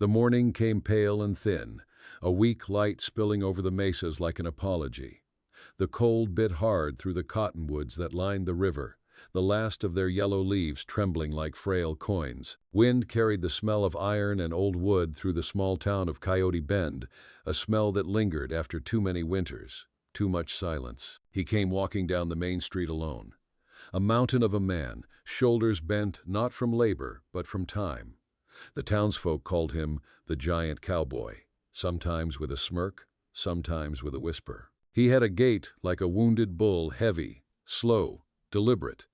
The morning came pale and thin, a weak light spilling over the mesas like an apology. The cold bit hard through the cottonwoods that lined the river, the last of their yellow leaves trembling like frail coins. Wind carried the smell of iron and old wood through the small town of Coyote Bend, a smell that lingered after too many winters, too much silence. He came walking down the main street alone. A mountain of a man, shoulders bent not from labor but from time. The townsfolk called him the giant cowboy, sometimes with a smirk, sometimes with a whisper. He had a gait like a wounded bull, heavy, slow, deliberate.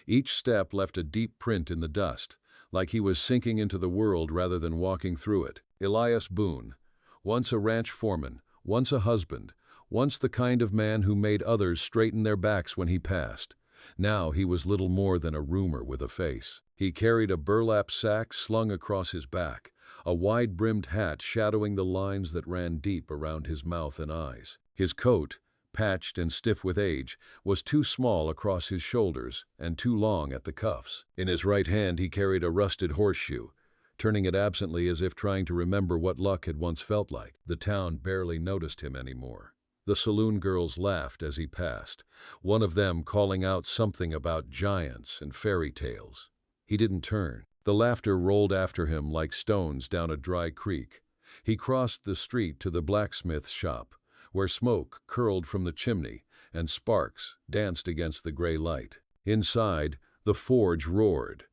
Each step left a deep print in the dust, like he was sinking into the world rather than walking through it. Elias Boone, once a ranch foreman, once a husband, once the kind of man who made others straighten their backs when he passed. Now he was little more than a rumor with a face. He carried a burlap sack slung across his back, a wide-brimmed hat shadowing the lines that ran deep around his mouth and eyes. His coat, patched and stiff with age, was too small across his shoulders and too long at the cuffs. In his right hand he carried a rusted horseshoe, turning it absently as if trying to remember what luck had once felt like. The town barely noticed him anymore. The saloon girls laughed as he passed, one of them calling out something about giants and fairy tales. He didn't turn. The laughter rolled after him like stones down a dry creek. He crossed the street to the blacksmith's shop, where smoke curled from the chimney and sparks danced against the gray light. Inside, the forge roared.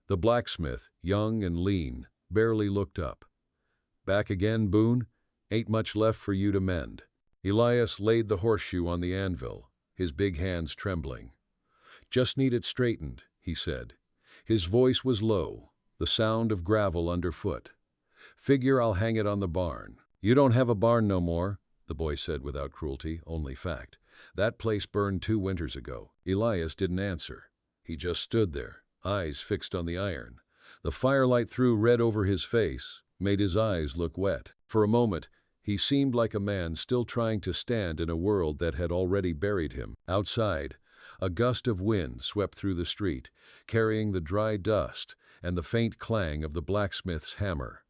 The blacksmith, young and lean, barely looked up. "Back again, Boone? Ain't much left for you to mend." Elias laid the horseshoe on the anvil, his big hands trembling. "Just need it straightened," he said. His voice was low, the sound of gravel underfoot. "Figure I'll hang it on the barn." "You don't have a barn no more," the boy said without cruelty, only fact. "That place burned 2 winters ago." Elias didn't answer. He just stood there, eyes fixed on the iron. The firelight threw red over his face, made his eyes look wet. For a moment, he seemed like a man still trying to stand in a world that had already buried him. Outside, a gust of wind swept through the street, carrying the dry dust and the faint clang of the blacksmith's hammer.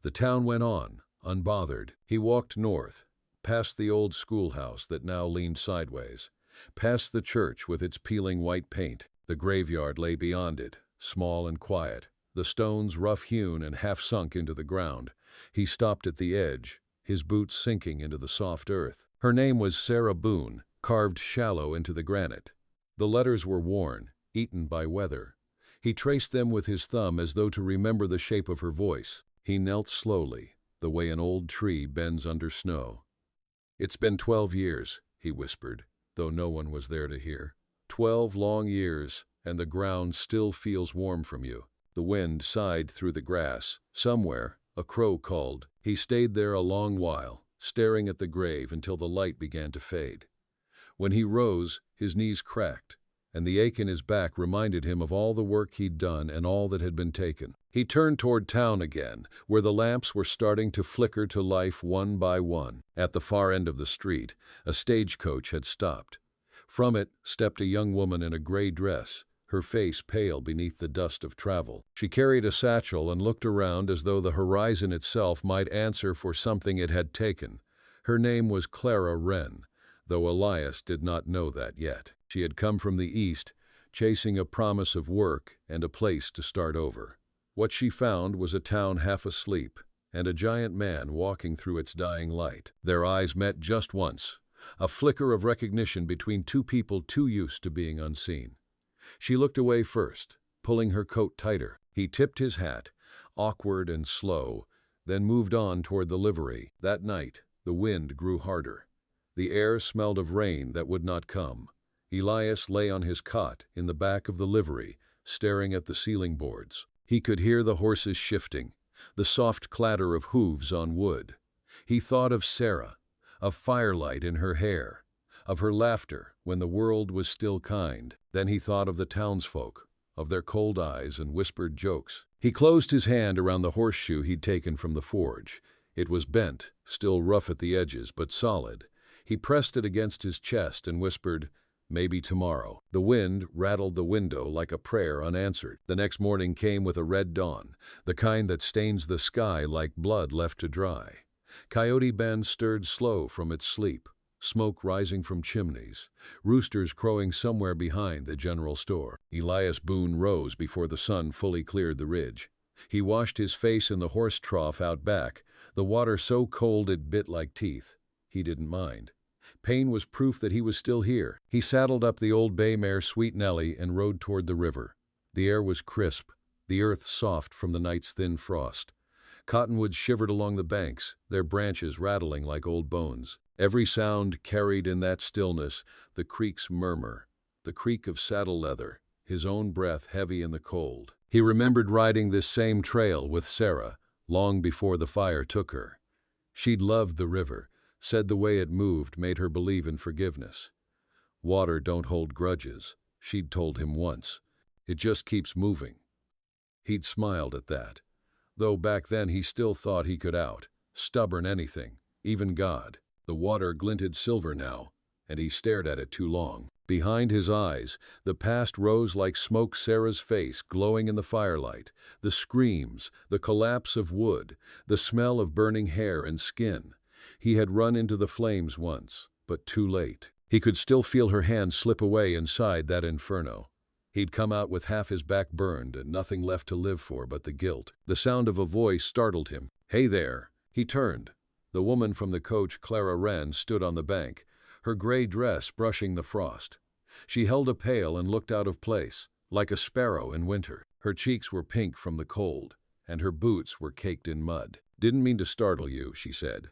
The town went on, unbothered. He walked north, past the old schoolhouse that now leaned sideways, past the church with its peeling white paint. The graveyard lay beyond it, small and quiet, the stones rough-hewn and half-sunk into the ground. He stopped at the edge, his boots sinking into the soft earth. Her name was Sarah Boone, carved shallow into the granite. The letters were worn, eaten by weather. He traced them with his thumb as though to remember the shape of her voice. He knelt slowly, the way an old tree bends under snow. "It's been 12 years, he whispered, though no one was there to hear. 12 long years, and the ground still feels warm from you." The wind sighed through the grass. Somewhere, a crow called. He stayed there a long while, staring at the grave until the light began to fade. When he rose, his knees cracked, and the ache in his back reminded him of all the work he'd done and all that had been taken. He turned toward town again, where the lamps were starting to flicker to life one by one. At the far end of the street, a stagecoach had stopped. From it stepped a young woman in a gray dress, her face pale beneath the dust of travel. She carried a satchel and looked around as though the horizon itself might answer for something it had taken. Her name was Clara Wren, though Elias did not know that yet. She had come from the east, chasing a promise of work and a place to start over. What she found was a town half asleep, and a giant man walking through its dying light. Their eyes met just once, a flicker of recognition between two people too used to being unseen. She looked away first, pulling her coat tighter. He tipped his hat, awkward and slow, then moved on toward the livery. That night, the wind grew harder. The air smelled of rain that would not come. Elias lay on his cot in the back of the livery, staring at the ceiling boards. He could hear the horses shifting, the soft clatter of hooves on wood. He thought of Sarah, of firelight in her hair, of her laughter when the world was still kind. Then he thought of the townsfolk, of their cold eyes and whispered jokes. He closed his hand around the horseshoe he'd taken from the forge. It was bent, still rough at the edges, but solid. He pressed it against his chest and whispered, Maybe tomorrow. The wind rattled the window like a prayer unanswered. The next morning came with a red dawn, the kind that stains the sky like blood left to dry. Coyote Bend stirred slow from its sleep, smoke rising from chimneys, roosters crowing somewhere behind the general store. Elias Boone rose before the sun fully cleared the ridge. He washed his face in the horse trough out back, the water so cold it bit like teeth. He didn't mind. Pain was proof that he was still here. He saddled up the old bay mare Sweet Nellie and rode toward the river. The air was crisp, the earth soft from the night's thin frost. Cottonwoods shivered along the banks, their branches rattling like old bones. Every sound carried in that stillness, the creek's murmur, the creak of saddle leather, his own breath heavy in the cold. He remembered riding this same trail with Sarah, long before the fire took her. She'd loved the river, said the way it moved made her believe in forgiveness. Water don't hold grudges, she'd told him once. It just keeps moving. He'd smiled at that, though back then he still thought he could stubborn anything, even God. The water glinted silver now, and he stared at it too long. Behind his eyes, the past rose like smoke. Sarah's face glowing in the firelight, the screams, the collapse of wood, the smell of burning hair and skin. He had run into the flames once, but too late. He could still feel her hand slip away inside that inferno. He'd come out with half his back burned and nothing left to live for but the guilt. The sound of a voice startled him. "Hey there!" He turned. The woman from the coach, Clara Wren, stood on the bank, her gray dress brushing the frost. She held a pail and looked out of place, like a sparrow in winter. Her cheeks were pink from the cold, and her boots were caked in mud. "Didn't mean to startle you," she said.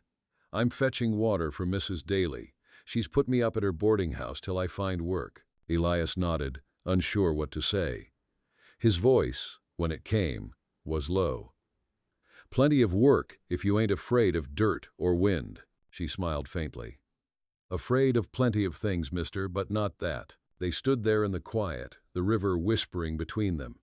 "I'm fetching water for Mrs. Daly. She's put me up at her boarding house till I find work." Elias nodded, unsure what to say. His voice, when it came, was low. "Plenty of work if you ain't afraid of dirt or wind," she smiled faintly. "Afraid of plenty of things, mister, but not that." They stood there in the quiet, the river whispering between them.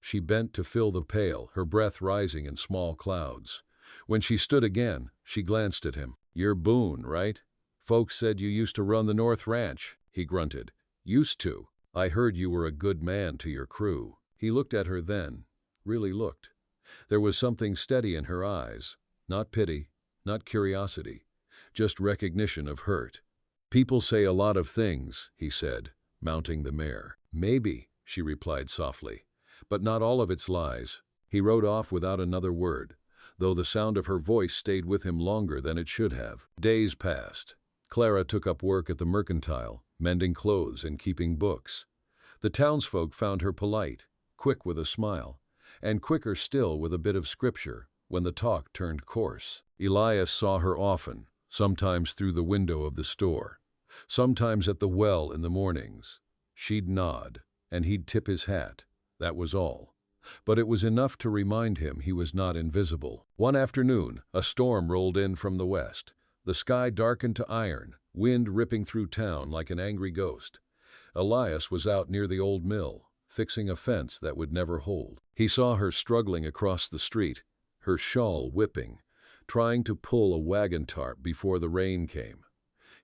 She bent to fill the pail, her breath rising in small clouds. When she stood again, she glanced at him. "You're Boone, right? Folks said you used to run the North Ranch," he grunted. "Used to. I heard you were a good man to your crew." He looked at her then, really looked. There was something steady in her eyes, not pity, not curiosity, just recognition of hurt. "People say a lot of things," he said, mounting the mare. "Maybe," she replied softly, "but not all of it's lies." He rode off without another word, though the sound of her voice stayed with him longer than it should have. Days passed. Clara took up work at the mercantile, mending clothes and keeping books. The townsfolk found her polite, quick with a smile, and quicker still with a bit of scripture when the talk turned coarse. Elias saw her often, sometimes through the window of the store, sometimes at the well in the mornings. She'd nod, and he'd tip his hat. That was all. But it was enough to remind him he was not invisible. One afternoon, a storm rolled in from the west. The sky darkened to iron, wind ripping through town like an angry ghost. Elias was out near the old mill, fixing a fence that would never hold. He saw her struggling across the street, her shawl whipping, trying to pull a wagon tarp before the rain came.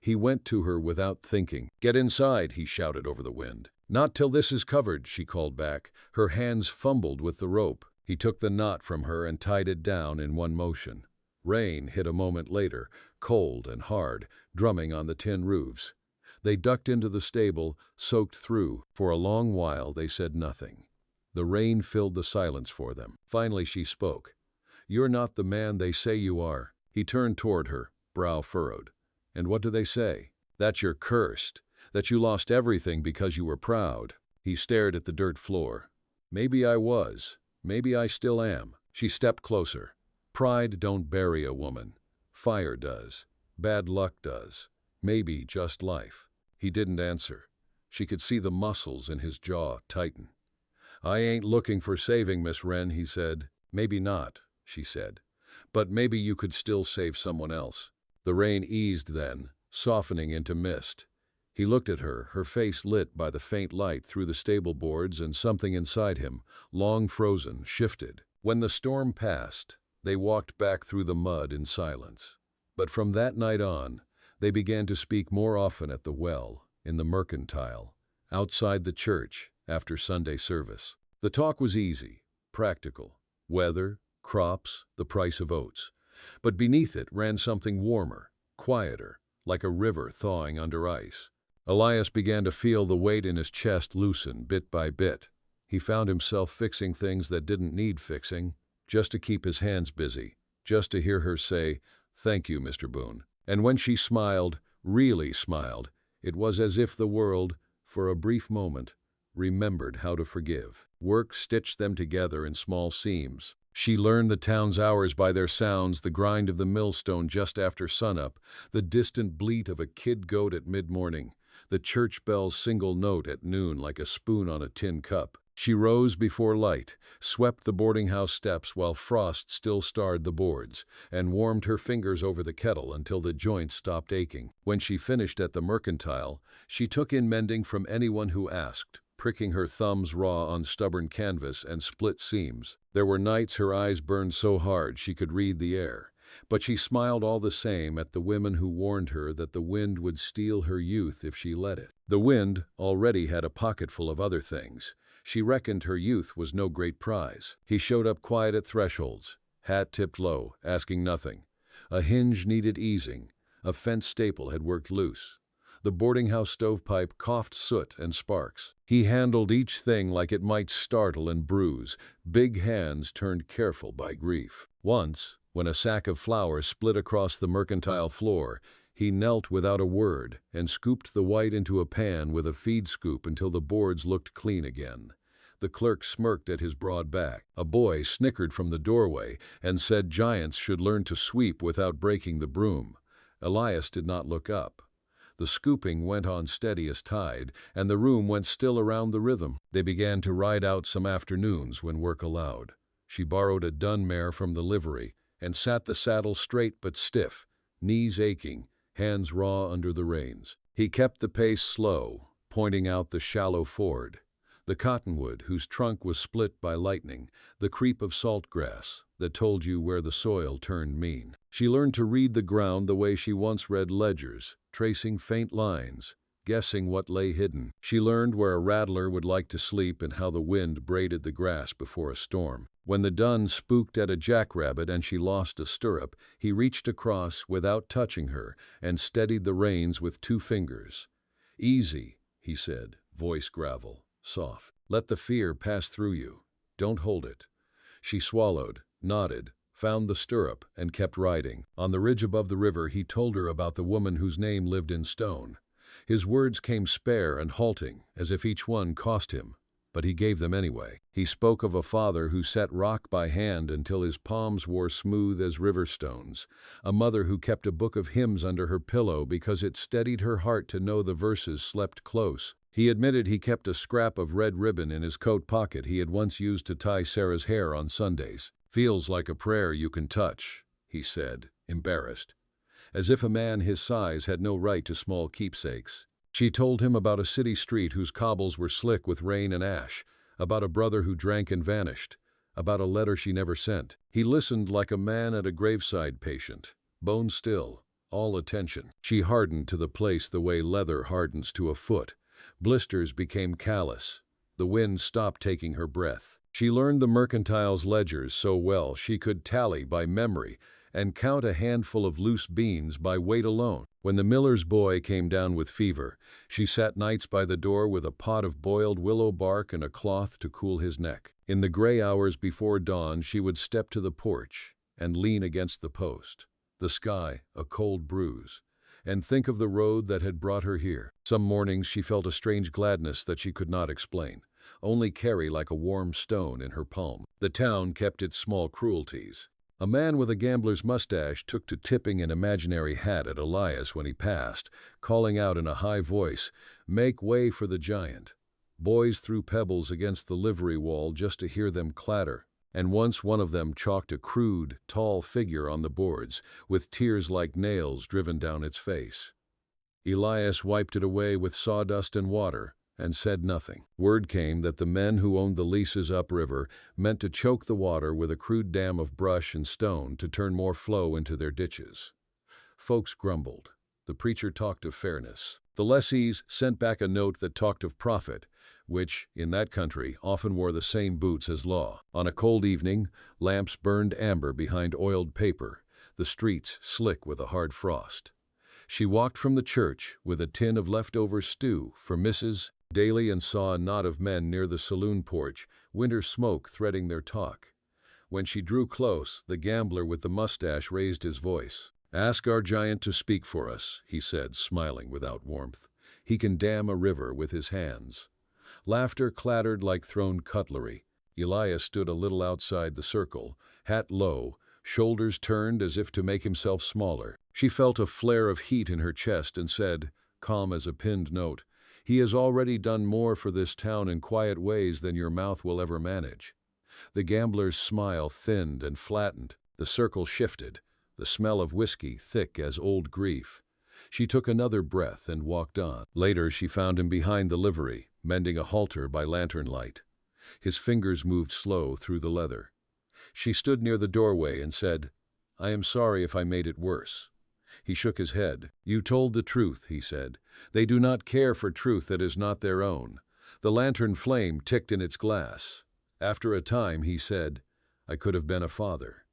He went to her without thinking. "Get inside," he shouted over the wind. "Not till this is covered," she called back. Her hands fumbled with the rope. He took the knot from her and tied it down in one motion. Rain hit a moment later, cold and hard, drumming on the tin roofs. They ducked into the stable, soaked through. For a long while they said nothing. The rain filled the silence for them. Finally she spoke. "You're not the man they say you are." He turned toward her, brow furrowed. "And what do they say?" "That you're cursed, that you lost everything because you were proud." He stared at the dirt floor. "Maybe I was. Maybe I still am." She stepped closer. "Pride don't bury a woman. Fire does. Bad luck does. Maybe just life." He didn't answer. She could see the muscles in his jaw tighten. "I ain't looking for saving, Miss Wren," he said. "Maybe not," she said. "But maybe you could still save someone else." The rain eased then, softening into mist. He looked at her, her face lit by the faint light through the stable boards, and something inside him, long frozen, shifted. When the storm passed, they walked back through the mud in silence. But from that night on, they began to speak more often at the well, in the Mercantile, outside the church after Sunday service. The talk was easy, practical: weather, crops, the price of oats. But beneath it ran something warmer, quieter, like a river thawing under ice. Elias began to feel the weight in his chest loosen bit by bit. He found himself fixing things that didn't need fixing, just to keep his hands busy, just to hear her say, "Thank you, Mr. Boone." And when she smiled, really smiled, it was as if the world, for a brief moment, remembered how to forgive. Work stitched them together in small seams. She learned the town's hours by their sounds: the grind of the millstone just after sunup, the distant bleat of a kid goat at mid-morning, the church bell's single note at noon like a spoon on a tin cup. She rose before light, swept the boarding-house steps while frost still starred the boards, and warmed her fingers over the kettle until the joints stopped aching. When she finished at the Mercantile, she took in mending from anyone who asked, pricking her thumbs raw on stubborn canvas and split seams. There were nights her eyes burned so hard she could read the air, but she smiled all the same at the women who warned her that the wind would steal her youth if she let it. The wind already had a pocketful of other things. She reckoned her youth was no great prize. He showed up quiet at thresholds, hat tipped low, asking nothing. A hinge needed easing. A fence staple had worked loose. The boarding-house stovepipe coughed soot and sparks. He handled each thing like it might startle and bruise, big hands turned careful by grief. Once, when a sack of flour split across the Mercantile floor, he knelt without a word and scooped the white into a pan with a feed scoop until the boards looked clean again. The clerk smirked at his broad back. A boy snickered from the doorway and said giants should learn to sweep without breaking the broom. Elias did not look up. The scooping went on steady as tide, and the room went still around the rhythm. They began to ride out some afternoons when work allowed. She borrowed a dun mare from the livery and sat the saddle straight but stiff, knees aching, hands raw under the reins. He kept the pace slow, pointing out the shallow ford, the cottonwood whose trunk was split by lightning, the creep of salt grass that told you where the soil turned mean. She learned to read the ground the way she once read ledgers, tracing faint lines, guessing what lay hidden. She learned where a rattler would like to sleep and how the wind braided the grass before a storm. When the dun spooked at a jackrabbit and she lost a stirrup, he reached across without touching her and steadied the reins with 2 fingers. "Easy," he said, voice gravel, soft. "Let the fear pass through you. Don't hold it." She swallowed, nodded, found the stirrup, and kept riding. On the ridge above the river he told her about the woman whose name lived in stone. His words came spare and halting, as if each one cost him, but he gave them anyway. He spoke of a father who set rock by hand until his palms wore smooth as river stones, a mother who kept a book of hymns under her pillow because it steadied her heart to know the verses slept close. He admitted he kept a scrap of red ribbon in his coat pocket he had once used to tie Sarah's hair on Sundays. "Feels like a prayer you can touch," he said, embarrassed, as if a man his size had no right to small keepsakes. She told him about a city street whose cobbles were slick with rain and ash, about a brother who drank and vanished, about a letter she never sent. He listened like a man at a graveside patient, bone still, all attention. She hardened to the place the way leather hardens to a foot. Blisters became callous. The wind stopped taking her breath. She learned the Mercantile's ledgers so well she could tally by memory and count a handful of loose beans by weight alone. When the miller's boy came down with fever, she sat nights by the door with a pot of boiled willow bark and a cloth to cool his neck. In the gray hours before dawn she would step to the porch and lean against the post, the sky a cold bruise, and think of the road that had brought her here. Some mornings she felt a strange gladness that she could not explain, only carry like a warm stone in her palm. The town kept its small cruelties. A man with a gambler's mustache took to tipping an imaginary hat at Elias when he passed, calling out in a high voice, "Make way for the giant." Boys threw pebbles against the livery wall just to hear them clatter, and once one of them chalked a crude, tall figure on the boards, with tears like nails driven down its face. Elias wiped it away with sawdust and water, and said nothing. Word came that the men who owned the leases upriver meant to choke the water with a crude dam of brush and stone to turn more flow into their ditches. Folks grumbled. The preacher talked of fairness. The lessees sent back a note that talked of profit, which, in that country, often wore the same boots as law. On a cold evening, lamps burned amber behind oiled paper, the streets slick with a hard frost. She walked from the church with a tin of leftover stew for Mrs. Daly and saw a knot of men near the saloon porch, winter smoke threading their talk. When she drew close, the gambler with the mustache raised his voice. "Ask our giant to speak for us," he said, smiling without warmth. "He can dam a river with his hands." Laughter clattered like thrown cutlery. Elias stood a little outside the circle, hat low, shoulders turned as if to make himself smaller. She felt a flare of heat in her chest and said, calm as a pinned note, "He has already done more for this town in quiet ways than your mouth will ever manage." The gambler's smile thinned and flattened. The circle shifted, the smell of whiskey thick as old grief. She took another breath and walked on. Later she found him behind the livery, mending a halter by lantern light. His fingers moved slow through the leather. She stood near the doorway and said, "I am sorry if I made it worse." He shook his head. "You told the truth," he said. "They do not care for truth that is not their own." The lantern flame ticked in its glass. After a time he said, "I could have been a father."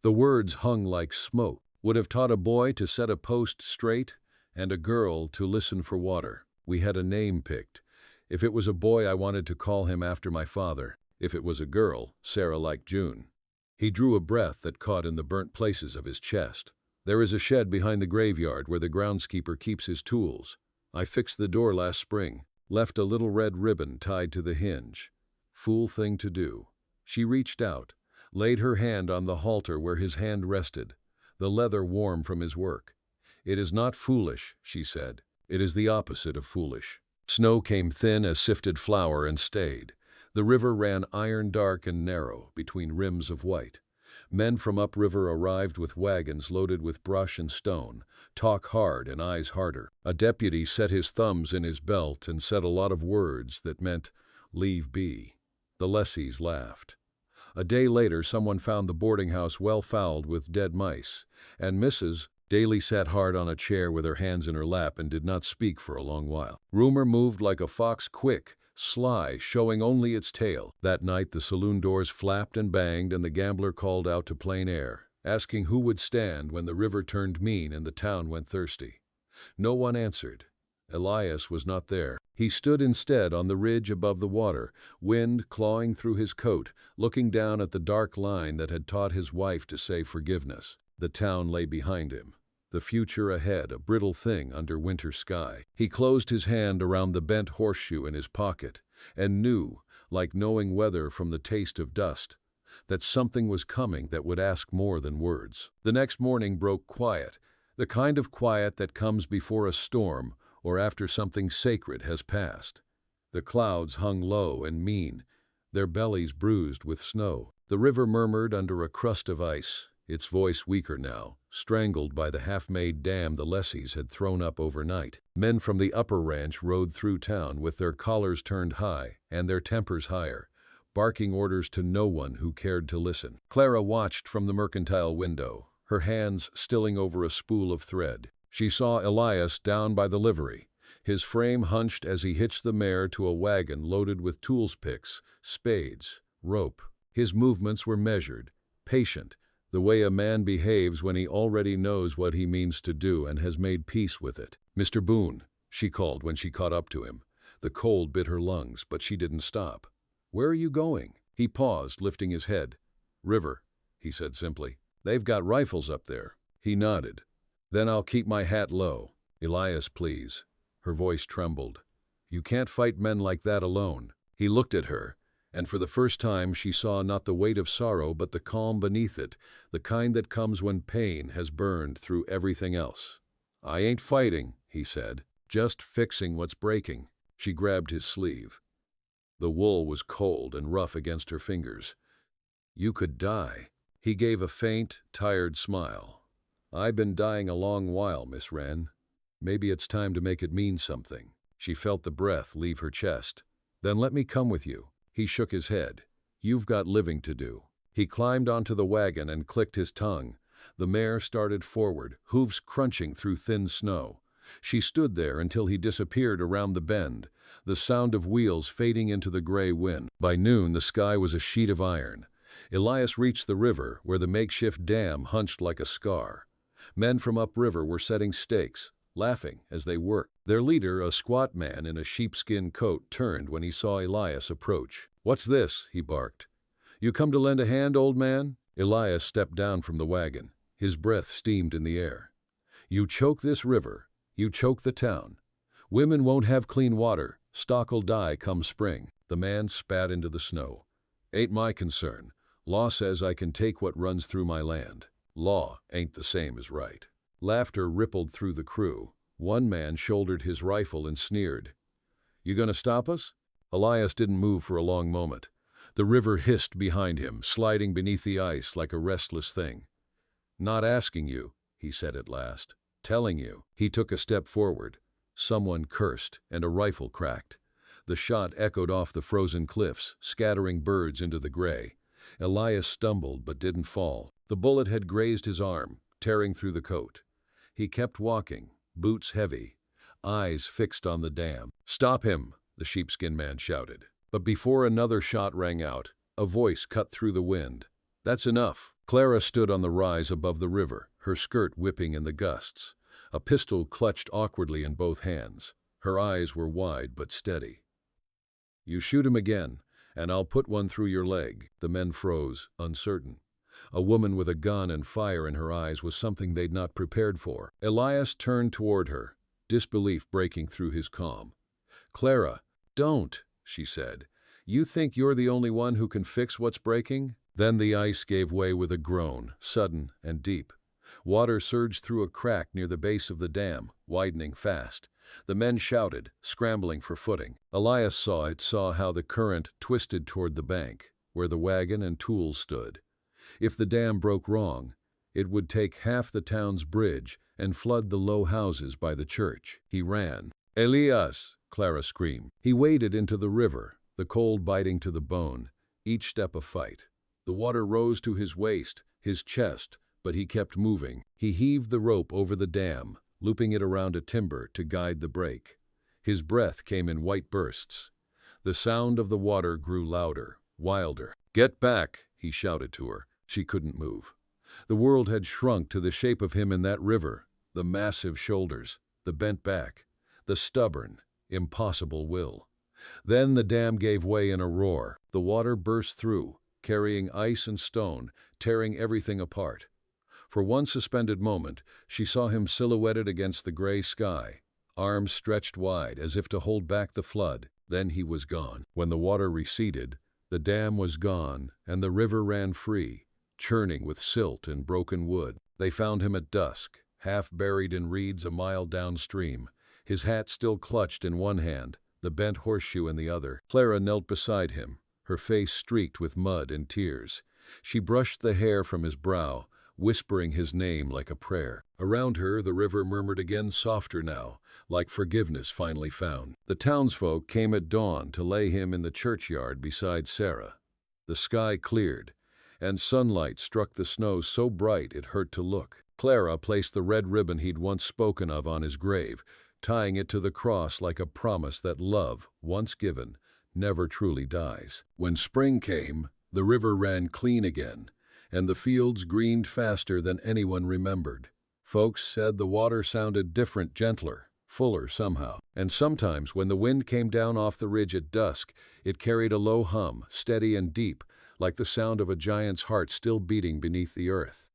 The words hung like smoke. Would have taught a boy to set a post straight and a girl to listen for water. We had a name picked. If it was a boy, I wanted to call him after my father. If it was a girl, Sarah liked June. He drew a breath that caught in the burnt places of his chest. "There is a shed behind the graveyard where the groundskeeper keeps his tools. I fixed the door last spring, left a little red ribbon tied to the hinge. Fool thing to do." She reached out, laid her hand on the halter where his hand rested, the leather warm from his work. "It is not foolish," she said. "It is the opposite of foolish." Snow came thin as sifted flour and stayed. The river ran iron dark and narrow, between rims of white. Men from upriver arrived with wagons loaded with brush and stone, talk hard and eyes harder. A deputy set his thumbs in his belt and said a lot of words that meant, "Leave be." The lessees laughed. A day later someone found the boarding house well fouled with dead mice, and Mrs. Daly sat hard on a chair with her hands in her lap and did not speak for a long while. Rumor moved like a fox, quick, sly, showing only its tail. That night the saloon doors flapped and banged and the gambler called out to plain air, asking who would stand when the river turned mean and the town went thirsty. No one answered. Elias was not there. He stood instead on the ridge above the water, wind clawing through his coat, looking down at the dark line that had taught his wife to say forgiveness. The town lay behind him, the future ahead, a brittle thing under winter sky. He closed his hand around the bent horseshoe in his pocket, and knew, like knowing weather from the taste of dust, that something was coming that would ask more than words. The next morning broke quiet, the kind of quiet that comes before a storm or after something sacred has passed. The clouds hung low and mean, their bellies bruised with snow. The river murmured under a crust of ice, its voice weaker now, strangled by the half-made dam the lessees had thrown up overnight. Men from the upper ranch rode through town with their collars turned high and their tempers higher, barking orders to no one who cared to listen. Clara watched from the mercantile window, her hands stilling over a spool of thread. She saw Elias down by the livery, his frame hunched as he hitched the mare to a wagon loaded with tools picks, spades, rope. His movements were measured, patient, the way a man behaves when he already knows what he means to do and has made peace with it. "Mr. Boone," she called when she caught up to him. The cold bit her lungs, but she didn't stop. "Where are you going?" He paused, lifting his head. "River," he said simply. "They've got rifles up there." He nodded. "Then I'll keep my hat low. Elias, please." Her voice trembled. "You can't fight men like that alone." He looked at her, and for the first time she saw not the weight of sorrow but the calm beneath it, the kind that comes when pain has burned through everything else. "I ain't fighting," he said, "just fixing what's breaking." She grabbed his sleeve. The wool was cold and rough against her fingers. "You could die." He gave a faint, tired smile. "I've been dying a long while, Miss Wren. Maybe it's time to make it mean something." She felt the breath leave her chest. "Then let me come with you." He shook his head. "You've got living to do." He climbed onto the wagon and clicked his tongue. The mare started forward, hooves crunching through thin snow. She stood there until he disappeared around the bend, the sound of wheels fading into the gray wind. By noon, the sky was a sheet of iron. Elias reached the river, where the makeshift dam hunched like a scar. Men from upriver were setting stakes, laughing as they worked. Their leader, a squat man in a sheepskin coat, turned when he saw Elias approach. "What's this?" he barked. "You come to lend a hand, old man?" Elias stepped down from the wagon. His breath steamed in the air. "You choke this river, you choke the town. Women won't have clean water, stock'll die come spring." The man spat into the snow. "Ain't my concern. Law says I can take what runs through my land. Law ain't the same as right." Laughter rippled through the crew. One man shouldered his rifle and sneered. "You gonna stop us?" Elias didn't move for a long moment. The river hissed behind him, sliding beneath the ice like a restless thing. "Not asking you," he said at last. "Telling you." He took a step forward. Someone cursed, and a rifle cracked. The shot echoed off the frozen cliffs, scattering birds into the gray. Elias stumbled but didn't fall. The bullet had grazed his arm, tearing through the coat. He kept walking, boots heavy, eyes fixed on the dam. "Stop him!" the sheepskin man shouted. But before another shot rang out, a voice cut through the wind. "That's enough." Clara stood on the rise above the river, her skirt whipping in the gusts. A pistol clutched awkwardly in both hands. Her eyes were wide but steady. "You shoot him again, and I'll put one through your leg." The men froze, uncertain. A woman with a gun and fire in her eyes was something they'd not prepared for. Elias turned toward her, disbelief breaking through his calm. "Clara, don't," she said. "You think you're the only one who can fix what's breaking?" Then the ice gave way with a groan, sudden and deep. Water surged through a crack near the base of the dam, widening fast. The men shouted, scrambling for footing. Elias saw how the current twisted toward the bank, where the wagon and tools stood. If the dam broke wrong, it would take half the town's bridge and flood the low houses by the church. He ran. "Elias!" Clara screamed. He waded into the river, the cold biting to the bone, each step a fight. The water rose to his waist, his chest, but he kept moving. He heaved the rope over the dam, looping it around a timber to guide the break. His breath came in white bursts. The sound of the water grew louder, wilder. "Get back!" he shouted to her. She couldn't move. The world had shrunk to the shape of him in that river, the massive shoulders, the bent back, the stubborn, impossible will. Then the dam gave way in a roar. The water burst through, carrying ice and stone, tearing everything apart. For one suspended moment, she saw him silhouetted against the gray sky, arms stretched wide as if to hold back the flood. Then he was gone. When the water receded, the dam was gone and the river ran free, churning with silt and broken wood. They found him at dusk, half buried in reeds a mile downstream, his hat still clutched in one hand, the bent horseshoe in the other. Clara knelt beside him, her face streaked with mud and tears. She brushed the hair from his brow, whispering his name like a prayer. Around her, the river murmured again, softer now, like forgiveness finally found. The townsfolk came at dawn to lay him in the churchyard beside Sarah. The sky cleared, and sunlight struck the snow so bright it hurt to look. Clara placed the red ribbon he'd once spoken of on his grave, tying it to the cross like a promise that love, once given, never truly dies. When spring came, the river ran clean again, and the fields greened faster than anyone remembered. Folks said the water sounded different, gentler, fuller somehow. And sometimes when the wind came down off the ridge at dusk, it carried a low hum, steady and deep, like the sound of a giant's heart still beating beneath the earth.